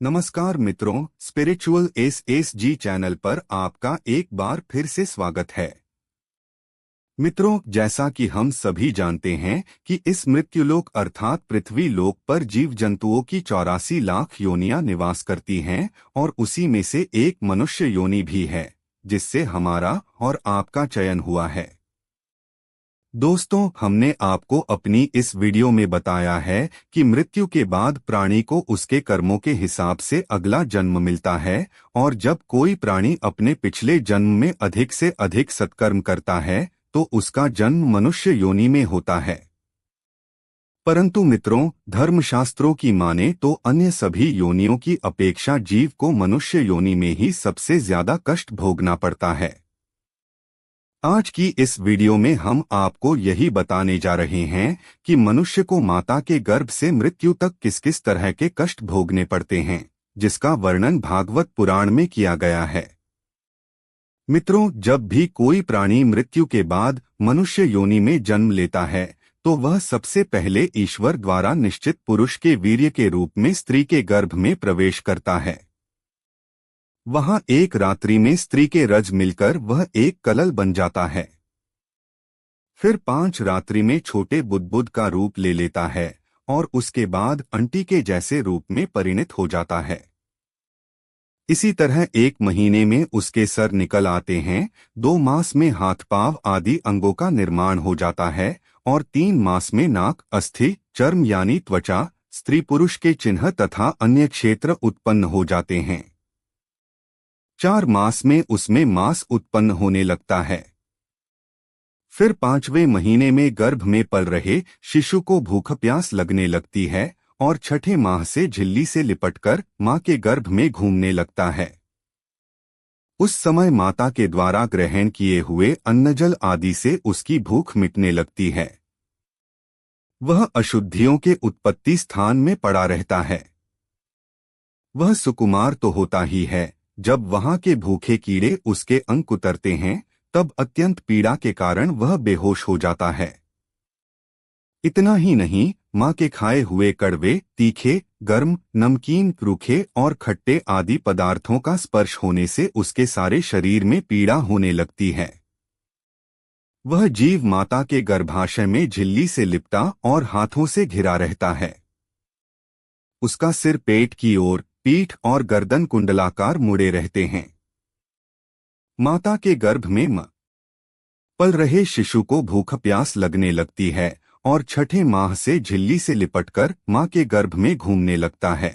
नमस्कार मित्रों, spiritual SSG channel पर आपका एक बार फिर से स्वागत है। मित्रों, जैसा कि हम सभी जानते हैं कि इस मृत्युलोक अर्थात पृथ्वी लोक पर जीव जंतुओं की 84 लाख योनियां निवास करती हैं और उसी में से एक मनुष्य योनि भी है, जिससे हमारा और आपका चयन हुआ है। दोस्तों, हमने आपको अपनी इस वीडियो में बताया है कि मृत्यु के बाद प्राणी को उसके कर्मों के हिसाब से अगला जन्म मिलता है और जब कोई प्राणी अपने पिछले जन्म में अधिक से अधिक सत्कर्म करता है तो उसका जन्म मनुष्य योनि में होता है। परंतु मित्रों, धर्मशास्त्रों की माने तो अन्य सभी योनियों की अपेक्षा जीव को मनुष्य योनि में ही सबसे ज्यादा कष्ट भोगना पड़ता है। आज की इस वीडियो में हम आपको यही बताने जा रहे हैं कि मनुष्य को माता के गर्भ से मृत्यु तक किस किस तरह के कष्ट भोगने पड़ते हैं, जिसका वर्णन भागवत पुराण में किया गया है। मित्रों, जब भी कोई प्राणी मृत्यु के बाद मनुष्य योनि में जन्म लेता है तो वह सबसे पहले ईश्वर द्वारा निश्चित पुरुष के वीर्य के रूप में स्त्री के गर्भ में प्रवेश करता है। वहां एक रात्रि में स्त्री के रज मिलकर वह एक कलल बन जाता है। फिर 5 रात्रि में छोटे बुदबुद का रूप ले लेता है और उसके बाद अंटी के जैसे रूप में परिणत हो जाता है। इसी तरह 1 महीने में उसके सर निकल आते हैं, 2 मास में हाथ पांव आदि अंगों का निर्माण हो जाता है और 3 मास में नाक, अस्थि, चर्म यानी त्वचा, स्त्री पुरुष के चिन्ह तथा अन्य क्षेत्र उत्पन्न हो जाते हैं। 4 मास में उसमें मांस उत्पन्न होने लगता है। फिर 5वें महीने में गर्भ में पल रहे शिशु को भूख प्यास लगने लगती है और 6ठे माह से झिल्ली से लिपटकर मां के गर्भ में घूमने लगता है। उस समय माता के द्वारा ग्रहण किए हुए अन्नजल आदि से उसकी भूख मिटने लगती है। वह अशुद्धियों के उत्पत्ति स्थान में पड़ा रहता है। वह सुकुमार तो होता ही है, जब वहां के भूखे कीड़े उसके अंग कुतरते हैं तब अत्यंत पीड़ा के कारण वह बेहोश हो जाता है। इतना ही नहीं, मां के खाए हुए कड़वे, तीखे, गर्म, नमकीन, रूखे और खट्टे आदि पदार्थों का स्पर्श होने से उसके सारे शरीर में पीड़ा होने लगती है। वह जीव माता के गर्भाशय में झिल्ली से लिपटा और हाथों से घिरा रहता है। उसका सिर पेट की ओर, पीठ और गर्दन कुंडलाकार मुड़े रहते हैं। माता के गर्भ में पल रहे शिशु को भूख प्यास लगने लगती है और 6ठे माह से झिल्ली से लिपटकर मां के गर्भ में घूमने लगता है।